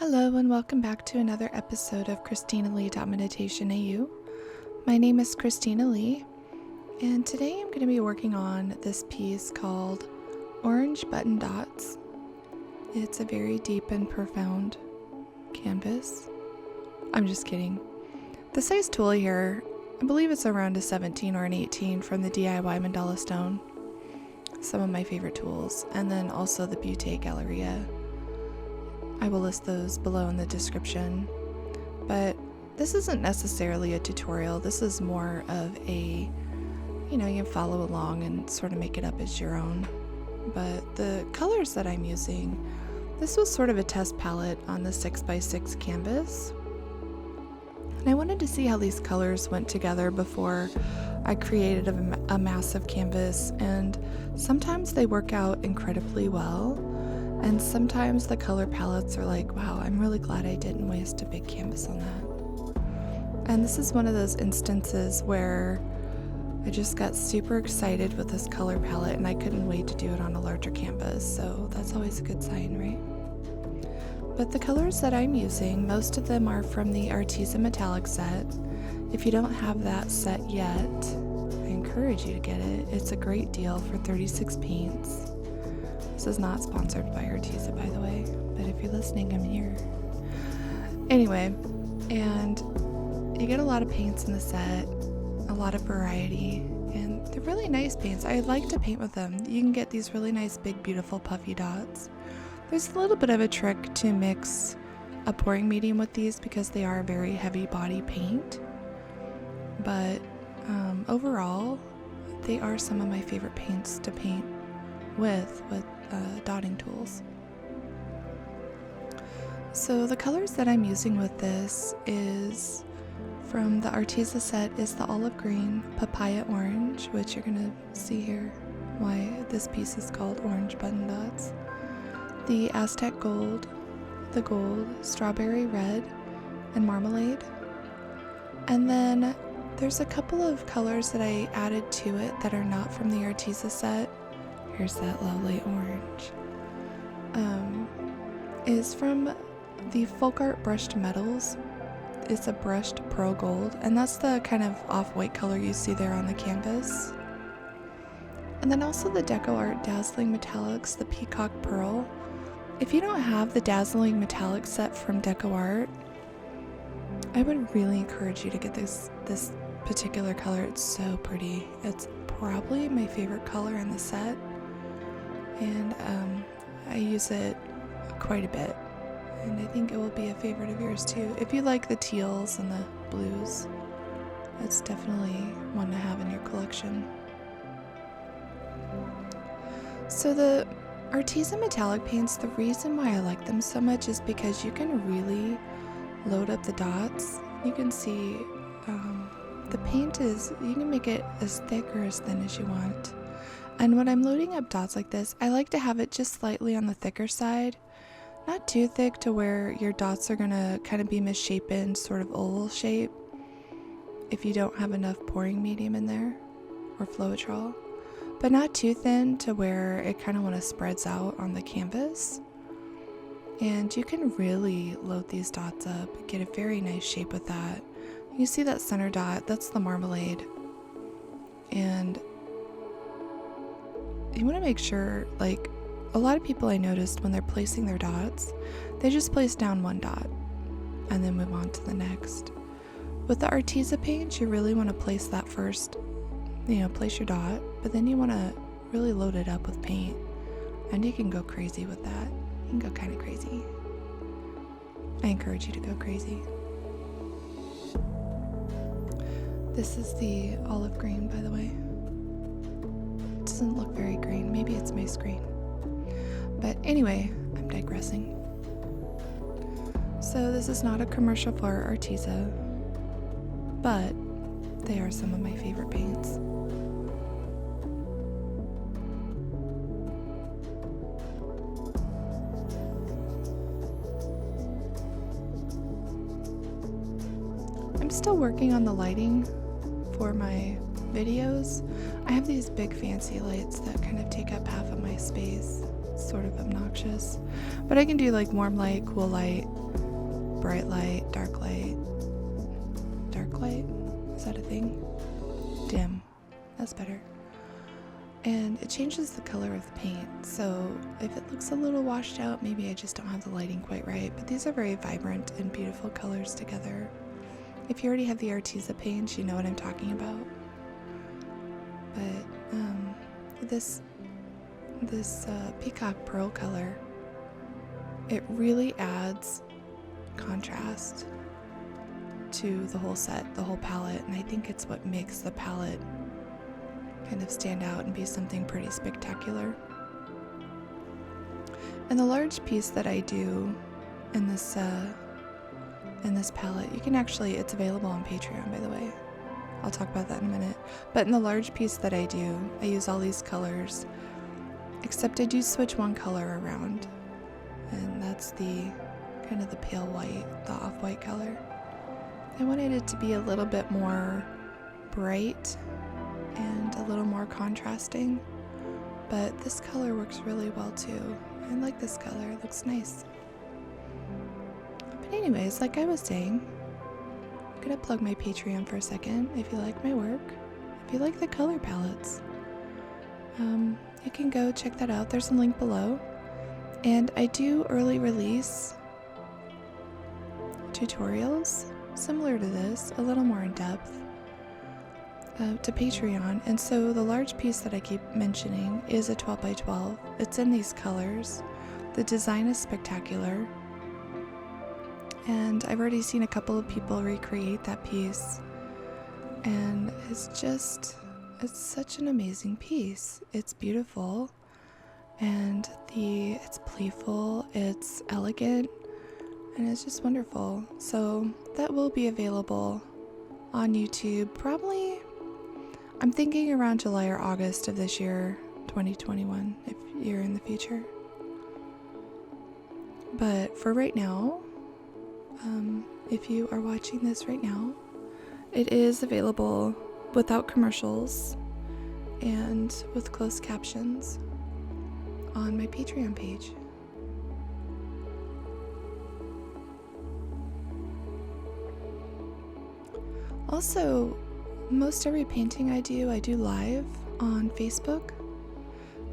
Hello and welcome back to another episode of Christina Lee Meditation AU. My name is Christina Lee, and today I'm going to be working on this piece called Orange Button Dots. It's a very deep and profound canvas. I'm just kidding. The size tool here, I believe it's around a 17 or an 18 from the DIY Mandala stone. Some of my favorite tools, and then also the Beaute Galleria. I will list those below in the description, but this isn't necessarily a tutorial. This is more of a, you can follow along and sort of make it up as your own. But the colors that I'm using, this was sort of a test palette on the 6x6 canvas. And I wanted to see how these colors went together before I created a massive canvas, and sometimes they work out incredibly well. And sometimes the color palettes are like, wow, I'm really glad I didn't waste a big canvas on that. And this is one of those instances where I just got super excited with this color palette and I couldn't wait to do it on a larger canvas. So that's always a good sign, right? But the colors that I'm using, most of them are from the Arteza Metallic set. If you don't have that set yet, I encourage you to get it. It's a great deal for 36 paints. This is not sponsored by Arteza, by the way, but if you're listening, I'm here. Anyway, and you get a lot of paints in the set, a lot of variety, and they're really nice paints. I like to paint with them. You can get these really nice, big, beautiful, puffy dots. There's a little bit of a trick to mix a pouring medium with these because they are a very heavy body paint, but overall, they are some of my favorite paints to paint with dotting tools. So the colors that I'm using with this is from the Arteza set is the olive green, papaya orange, which you're gonna see here why this piece is called Orange Button Dots, the Aztec Gold, the gold, strawberry red, and marmalade. And then there's a couple of colors that I added to it that are not from the Arteza set. Here's that lovely orange. Is from the Folkart brushed metals. It's a brushed pearl gold, and that's the kind of off-white color you see there on the canvas. And then also the Decoart Dazzling Metallics, the Peacock pearl. If you don't have the Dazzling Metallic set from Decoart, I would really encourage you to get this particular color. It's so pretty. It's probably my favorite color in the set. And I use it quite a bit, and I think it will be a favorite of yours too. If you like the teals and the blues, it's definitely one to have in your collection. So the Arteza Metallic paints, the reason why I like them so much is because you can really load up the dots. You can see the paint you can make it as thick or as thin as you want. And when I'm loading up dots like this, I like to have it just slightly on the thicker side. Not too thick to where your dots are gonna kind of be misshapen, sort of oval shape if you don't have enough pouring medium in there, or Floetrol. But not too thin to where it kind of spreads out on the canvas. And you can really load these dots up, get a very nice shape with that. You see that center dot, that's the marmalade. And you want to make sure, like a lot of people I noticed when they're placing their dots, they just place down one dot and then move on to the next. With the Arteza paint, you really want to place that first, place your dot, but then you want to really load it up with paint, and you can go crazy with that. You can go kind of crazy. I encourage you to go crazy. This is the olive green, by the way. It doesn't look very green. Maybe it's my screen. But anyway, I'm digressing. So this is not a commercial for Arteza, but they are some of my favorite paints. I'm still working on the lighting for my videos. I have these big fancy lights that kind of take up half of my space. It's sort of obnoxious, but I can do like warm light, cool light, bright light, dark light. Dark light? Is that a thing? Dim. That's better. And it changes the color of the paint, so if it looks a little washed out, maybe I just don't have the lighting quite right, but these are very vibrant and beautiful colors together. If you already have the Arteza paint, you know what I'm talking about. But this Peacock pearl color, it really adds contrast to the whole set, the whole palette, and I think it's what makes the palette kind of stand out and be something pretty spectacular. And the large piece that I do in this palette, you can actually, it's available on Patreon, by the way. I'll talk about that in a minute. But in the large piece that I do, I use all these colors, except I do switch one color around, and that's the kind of the pale white, the off-white color. I wanted it to be a little bit more bright and a little more contrasting, but this color works really well too. I like this color, it looks nice. But anyways, like I was saying, I'm gonna plug my Patreon for a second. If you like my work, if you like the color palettes, you can go check that out. There's a link below. And I do early release tutorials similar to this, a little more in depth, to Patreon. And so the large piece that I keep mentioning is a 12 by 12. It's in these colors. The design is spectacular, and I've already seen a couple of people recreate that piece, and it's such an amazing piece. It's beautiful, and it's playful, it's elegant, and it's just wonderful. So that will be available on YouTube probably, I'm thinking around July or August of this year, 2021, if you're in the future. But for right now, if you are watching this right now, it is available without commercials and with closed captions on my Patreon page. Also, most every painting I do live on Facebook.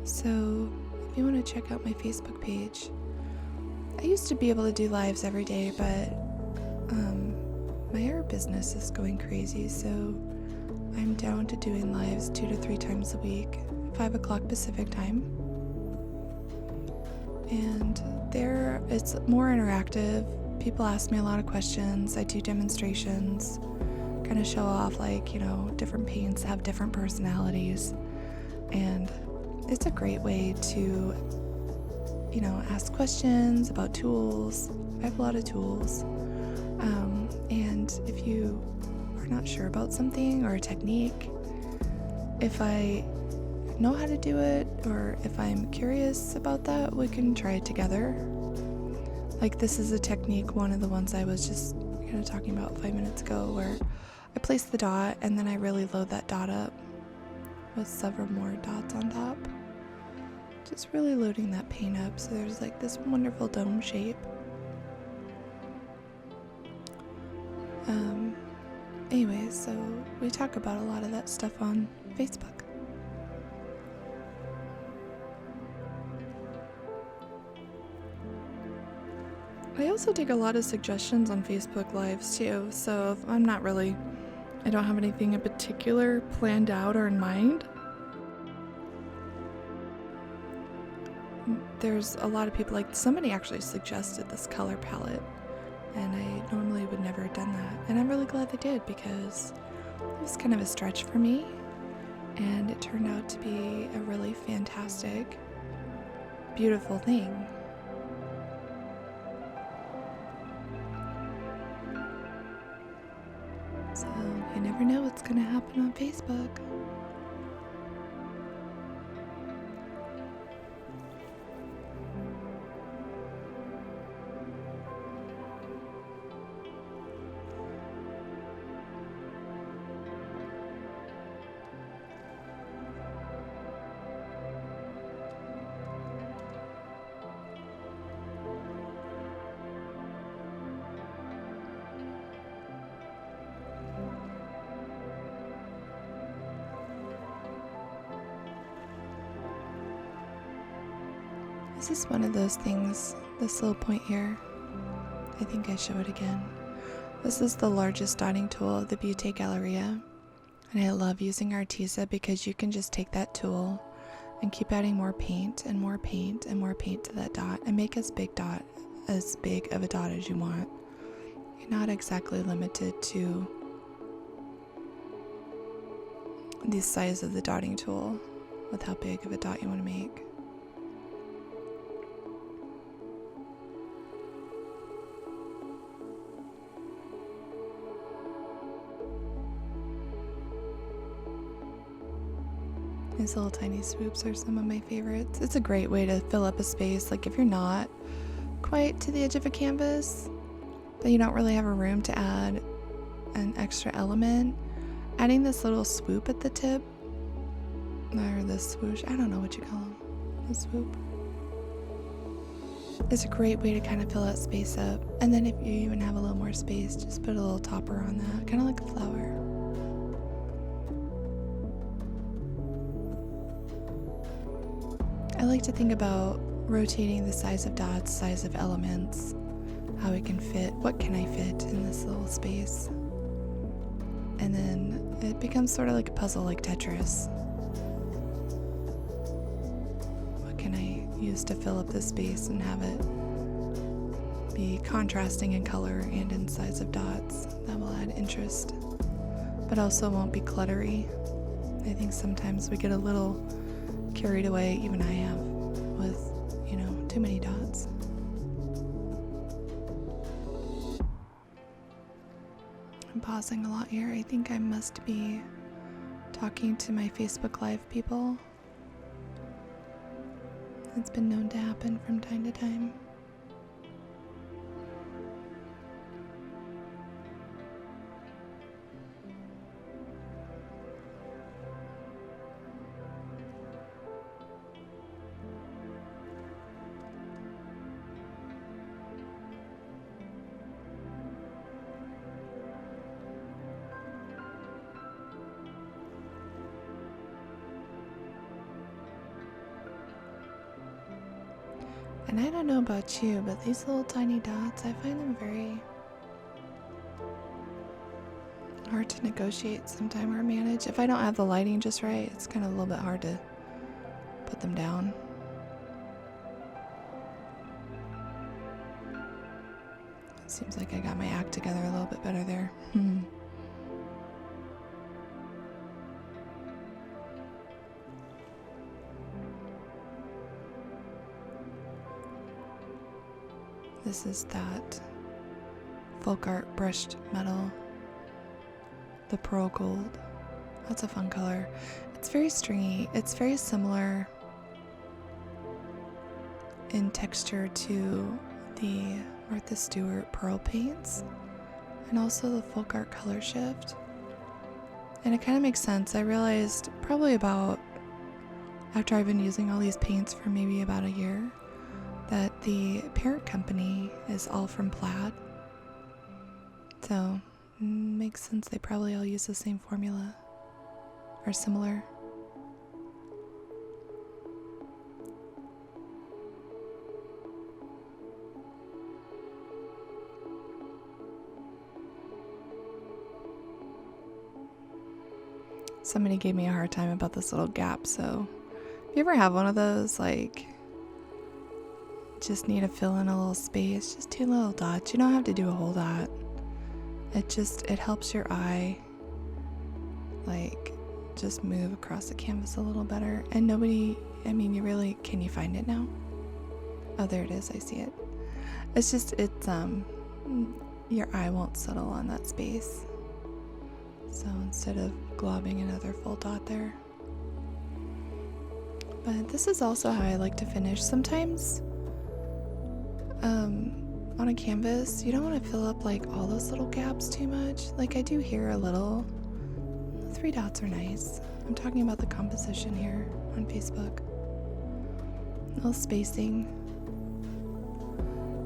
So if you want to check out my Facebook page, I used to be able to do lives every day, but my art business is going crazy, so I'm down to doing lives 2 to 3 times a week, 5 o'clock Pacific time. And there, it's more interactive. People ask me a lot of questions. I do demonstrations, kind of show off, like, you know, different paints have different personalities, and it's a great way to, you know, ask questions about tools. I have a lot of tools, and if you are not sure about something or a technique, if I know how to do it, or if I'm curious about that, we can try it together. Like, this is a technique, one of the ones I was just kind of talking about 5 minutes ago, where I place the dot and then I really load that dot up with several more dots on top. Just really loading that paint up so there's like this wonderful dome shape. Anyways, so we talk about a lot of that stuff on Facebook. I also take a lot of suggestions on Facebook Lives too, so if I don't have anything in particular planned out or in mind, there's a lot of people, like somebody actually suggested this color palette, and I normally would never have done that, and I'm really glad they did, because it was kind of a stretch for me, and it turned out to be a really fantastic, beautiful thing. So you never know what's going to happen on Facebook. This is one of those things, this little point here. I think I show it again. This is the largest dotting tool of the Beaute Galleria. And I love using Arteza because you can just take that tool and keep adding more paint and more paint and more paint to that dot and make as big of a dot as you want. You're not exactly limited to the size of the dotting tool with how big of a dot you want to make. These little tiny swoops are some of my favorites. It's a great way to fill up a space. Like if you're not quite to the edge of a canvas, but you don't really have a room to add an extra element, adding this little swoop at the tip, or this swoosh, I don't know what you call them, the swoop, is a great way to kind of fill that space up. And then if you even have a little more space, just put a little topper on that, kind of like a flower. I like to think about rotating the size of dots, size of elements, how it can fit, what can I fit in this little space. And then it becomes sort of like a puzzle, like Tetris. What can I use to fill up this space and have it be contrasting in color and in size of dots? That will add interest, but also won't be cluttery. I think sometimes we get a little carried away, even I have, with, too many dots. I'm pausing a lot here. I think I must be talking to my Facebook Live people. It's been known to happen from time to time. And I don't know about you, but these little tiny dots, I find them very hard to negotiate sometime or manage. If I don't have the lighting just right, it's kind of a little bit hard to put them down. It seems like I got my act together a little bit better there. This is that Folkart brushed metal, the pearl gold. That's a fun color. It's very stringy. It's very similar in texture to the Martha Stewart pearl paints and also the Folkart color shift. And it kind of makes sense. I realized probably about after I've been using all these paints for maybe about a year that the parent company is all from Plaid. So, makes sense they probably all use the same formula, or similar. Somebody gave me a hard time about this little gap, so if you ever have one of those, like, just need to fill in a little space, just 2 little dots. You don't have to do a whole dot. It helps your eye, like, just move across the canvas a little better. And can you find it now? Oh, there it is, I see it. Your eye won't settle on that space. So instead of globbing another full dot there. But this is also how I like to finish. Sometimes on a canvas, you don't want to fill up like all those little gaps too much. Like I do here a little. 3 dots are nice. I'm talking about the composition here on Facebook. A little spacing.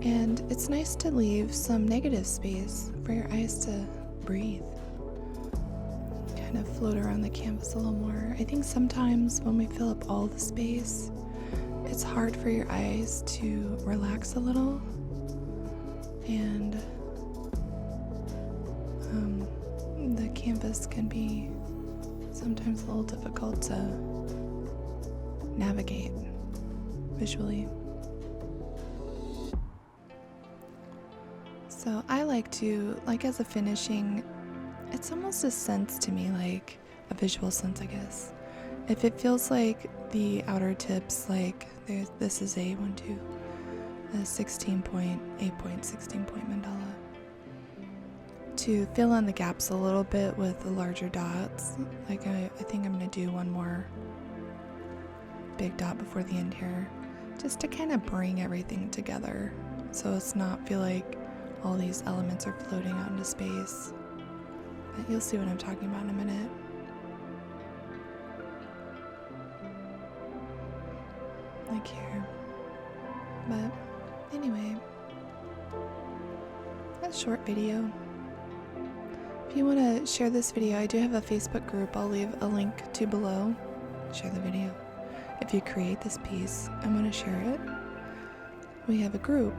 And it's nice to leave some negative space for your eyes to breathe. Kind of float around the canvas a little more. I think sometimes when we fill up all the space, it's hard for your eyes to relax a little, and the canvas can be sometimes a little difficult to navigate visually. So I like to, like, as a finishing, it's almost a sense to me, like a visual sense, I guess. If it feels like the outer tips, like this is a 16 point, 8 point, 16 point mandala, to fill in the gaps a little bit with the larger dots. Like I think I'm going to do one more big dot before the end here, just to kind of bring everything together, so it's not feel like all these elements are floating out into space. But you'll see what I'm talking about in a minute. Like here. But anyway, a short video. If you want to share this video, I do have a Facebook group I'll leave a link to below. Share the video. If you create this piece and want to share it, we have a group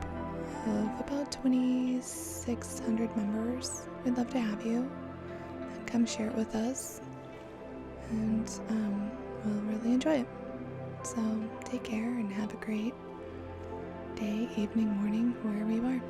of about 2,600 members. We'd love to have you. Come share it with us, and we'll really enjoy it. So take care and have a great day, evening, morning, wherever you are.